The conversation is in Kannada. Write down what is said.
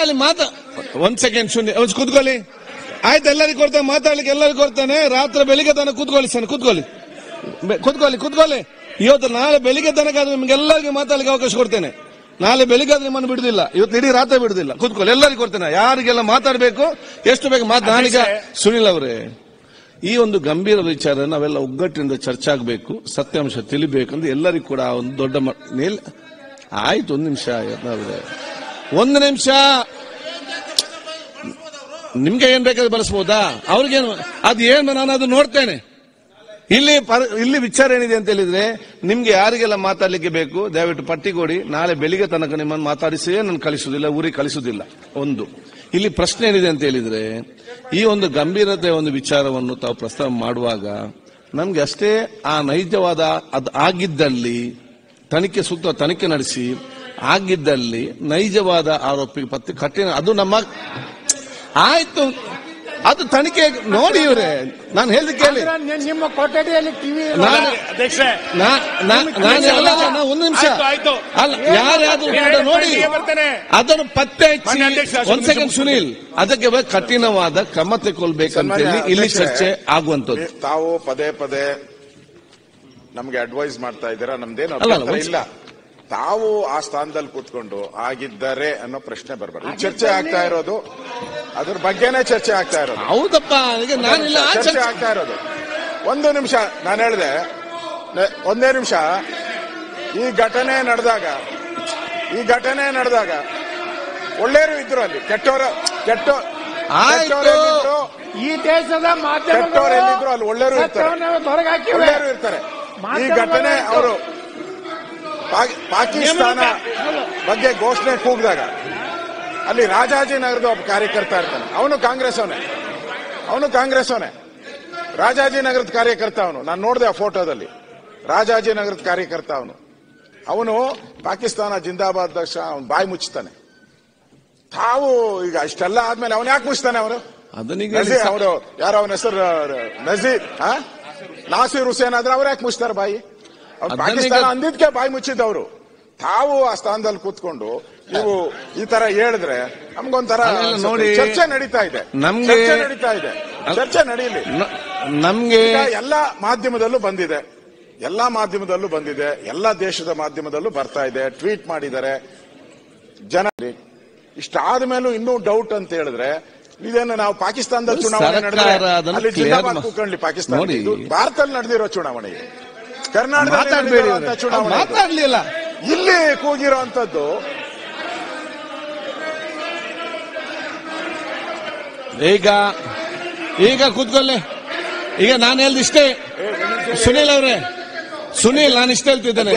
ಅಲ್ಲಿ ಒಂದ್ ಸೆಕೆಂಡ್ ಶೂನ್ಯ ಕೂತ್ಕೊಳ್ಳಿ. ಆಯ್ತು, ಎಲ್ಲರಿಗೂ ಕೊಡ್ತಾನೆ ಮಾತಾಡ್ಲಿಕ್ಕೆ, ಎಲ್ಲರಿಗೂ ಕೊಡ್ತಾನೆ. ರಾತ್ರಿ ಬೆಳಿಗ್ಗೆ ತನಕ ಕೂತ್ಕೊಳ್ಳಿ ಸರ್, ಕೂತ್ಕೊಳ್ಳಿ. ಇವತ್ತು ನಾಳೆ ಬೆಳಿಗ್ಗೆ ತನಕ ನಿಮ್ಗೆಲ್ಲರಿಗೂ ಮಾತಾಡ್ಲಿಕ್ಕೆ ಅವಕಾಶ ಕೊಡ್ತೇನೆ. ನಾಳೆ ಬೆಳಿಗ್ಗೆ ಆದ್ರೆ ನಿಮ್ಮನ್ನು ಬಿಡುದಿಲ್ಲ, ಇವತ್ತು ಇಡೀ ರಾತ್ರಿ ಬಿಡುದಿಲ್ಲ. ಕೂತ್ಕೊಳ್ಳಿ, ಎಲ್ಲರಿಗೂ ಕೊಡ್ತೇನೆ. ಯಾರಿಗೆಲ್ಲ ಮಾತಾಡಬೇಕು ಎಷ್ಟು ಬೇಕು ನಾನೀಗ. ಸುನಿಲ್ ಅವರೇ, ಈ ಒಂದು ಗಂಭೀರ ವಿಚಾರ ನಾವೆಲ್ಲ ಒಗ್ಗಟ್ಟಿನಿಂದ ಚರ್ಚೆ ಆಗಬೇಕು, ಸತ್ಯಾಂಶ ತಿಳಿಬೇಕಂತ ಎಲ್ಲರಿಗೂ ಕೂಡ ಒಂದು ದೊಡ್ಡ ಆಯ್ತು. ಒಂದು ನಿಮಿಷ ನಿಮ್ಗೆ ಏನ್ ಬೇಕಾದ್ರೆ ಬಳಸಬಹುದಾ? ಅವ್ರಿಗೇನು ಅದು ಏನು ನಾನು ಅದು ನೋಡ್ತೇನೆ. ಇಲ್ಲಿ ವಿಚಾರ ಏನಿದೆ ಅಂತ ಹೇಳಿದ್ರೆ, ನಿಮ್ಗೆ ಯಾರಿಗೆಲ್ಲ ಮಾತಾಡ್ಲಿಕ್ಕೆ ಬೇಕು ದಯವಿಟ್ಟು ಪಟ್ಟಿ ಕೊಡಿ. ನಾಳೆ ಬೆಳಿಗ್ಗೆ ತನಕ ನಿಮ್ಮನ್ನು ಮಾತಾಡಿಸಿ ನಾನು ಕಳಿಸುವುದಿಲ್ಲ, ಊರಿಗೆ ಕಳಿಸುವುದಿಲ್ಲ. ಒಂದು ಇಲ್ಲಿ ಪ್ರಶ್ನೆ ಏನಿದೆ ಅಂತ ಹೇಳಿದ್ರೆ, ಈ ಒಂದು ಗಂಭೀರತೆ ಒಂದು ವಿಚಾರವನ್ನು ತಾವು ಪ್ರಸ್ತಾವ ಮಾಡುವಾಗ ನಮ್ಗೆ ಅಷ್ಟೇ ಆ ನೈಜವಾದ ಅದು ಆಗಿದ್ದಲ್ಲಿ ತನಿಖೆ ನಡೆಸಿ ಆಗಿದ್ದಲ್ಲಿ ನೈಜವಾದ ಆರೋಪಿ ಪತ್ತೆ ಕಠಿಣ ಅದು ನಮ್ಮ ಆಯ್ತು, ಅದು ತನಿಖೆ ನೋಡಿ. ಇವ್ರೆ ನಾನು ಹೇಳಿದ ಕೇಳಿ, ನಿಮ್ಮ ಕೊಠಡಿಯಲ್ಲಿ ಟಿವಿ ಒಂದು ನಿಮಿಷ ಅಲ್ಲ, ಯಾರ್ಯಾದ್ರು ನೋಡಿ ಅದನ್ನು ಪತ್ತೆ ಹಚ್ಚಿ. ಒಂದ್ ಸೆಕೆಂಡ್ ಸುನೀಲ್, ಅದಕ್ಕೆ ಕಠಿಣವಾದ ಕ್ರಮ ತೆಗೊಳ್ಬೇಕಂತ ಹೇಳಿ ಇಲ್ಲಿ ಚರ್ಚೆ ಆಗುವಂತದ್ದು. ತಾವು ಪದೇ ಪದೇ ನಮ್ಗೆ ಅಡ್ವೈಸ್ ಮಾಡ್ತಾ ಇದ್ದೀರಾ, ನಮ್ದೇನು ಇಲ್ಲ. ತಾವು ಆ ಸ್ಥಾನದಲ್ಲಿ ಕೂತ್ಕೊಂಡು ಆಗಿದ್ದಾರೆ ಅನ್ನೋ ಪ್ರಶ್ನೆ ಬರಬಾರ್ದು. ಚರ್ಚೆ ಆಗ್ತಾ ಇರೋದು ಅದ್ರ ಬಗ್ಗೆನೇ ಚರ್ಚೆ ಆಗ್ತಾ ಇರೋದು. ಹೌದಪ್ಪ, ಚರ್ಚೆ ಆಗ್ತಾ ಇರೋದು. ಒಂದು ನಿಮಿಷ ನಾನು ಹೇಳಿದೆ, ಒಂದೇ ನಿಮಿಷ. ಈ ಘಟನೆ ನಡೆದಾಗ ಒಳ್ಳೆಯವರು ಇದ್ರು, ಅಲ್ಲಿ ಕೆಟ್ಟವರು ಈ ದೇಶದ ಕೆಟ್ಟವರೆಲ್ಲಿದ್ರು ಅಲ್ಲಿ ಒಳ್ಳೆಯವರು ಇರ್ತಾರೆ. ಈ ಘಟನೆ ಅವರು ಪಾಕಿಸ್ತಾನ ಬಗ್ಗೆ ಘೋಷಣೆ ಕೂಗಿದಾಗ ಅಲ್ಲಿ ರಾಜಾಜಿನಗರದ ಒಬ್ಬ ಕಾರ್ಯಕರ್ತ ಇರ್ತಾನೆ, ಅವನು ಕಾಂಗ್ರೆಸ್ ಅವನೇ. ರಾಜಾಜಿನಗರದ ಕಾರ್ಯಕರ್ತ ಅವನು, ನಾನು ನೋಡಿದೆ ಆ ಫೋಟೋದಲ್ಲಿ. ರಾಜಾಜಿನಗರದ ಕಾರ್ಯಕರ್ತ ಅವನು ಪಾಕಿಸ್ತಾನ ಜಿಂದಾಬಾದ್ ದಕ್ಷ ಅವನು ಬಾಯಿ ಮುಚ್ಚುತ್ತಾನೆ. ತಾವು ಈಗ ಇಷ್ಟೆಲ್ಲ ಆದ್ಮೇಲೆ ಅವನು ಯಾಕೆ ಮುಚ್ತಾನೆ? ಅವರು ಯಾರೋ ಅವನ ಹೆಸರು ನಾಸೀರ್ ಹುಸೇನ್ ಆದ್ರೆ ಅವ್ರು ಯಾಕೆ ಮುಚ್ತಾರೆ ಬಾಯಿ? ಅವ್ರು ಪಾಕಿಸ್ತಾನ ಅಂದಿದ್ಕೆ ಬಾಯಿ ಮುಚ್ಚಿದ್ದವರು. ತಾವು ಆ ಸ್ಥಾನದಲ್ಲಿ ಕೂತ್ಕೊಂಡು ನೀವು ಈ ತರ ಹೇಳಿದ್ರೆ ನಮ್ಗೊಂಥರ ನೋಡಿ. ಚರ್ಚೆ ನಡೀತಾ ಇದೆ, ಚರ್ಚೆ ನಡೀಲಿ. ನಮ್ಗೆ ಎಲ್ಲಾ ಮಾಧ್ಯಮದಲ್ಲೂ ಬಂದಿದೆ, ಎಲ್ಲಾ ದೇಶದ ಮಾಧ್ಯಮದಲ್ಲೂ ಬರ್ತಾ ಇದೆ, ಟ್ವೀಟ್ ಮಾಡಿದ್ದಾರೆ ಜನ. ಇಷ್ಟಾದ ಮೇಲೂ ಇನ್ನೂ ಡೌಟ್ ಅಂತ ಹೇಳಿದ್ರೆ ಇದೇನು ನಾವು ಪಾಕಿಸ್ತಾನದ ಚುನಾವಣೆ ನಡೆದ್ರೆ ಅಲ್ಲಿ ಜಿಂದಾಬಾದ್ ಕೂತ್ಕೊಳ್ಳಿ. ಪಾಕಿಸ್ತಾನ ಭಾರತದಲ್ಲಿ ನಡೆದಿರೋ ಚುನಾವಣೆ, ಕರ್ನಾಟಕದಲ್ಲಿ ಚುನಾವಣೆ ಮಾತಾಡ್ಲಿಲ್ಲ, ಇಲ್ಲಿ ಕೂಗಿರೋ ಅಂತದ್ದು. ಈಗ ಕೂತ್ಕೊಳ್ಳಿ. ಈಗ ನಾನು ಹೇಳ್ದಿಷ್ಟೇ ಸುನೀಲ್ ಅವರೇ, ನಾನು ಇಷ್ಟ ಹೇಳ್ತಿದ್ದೇನೆ.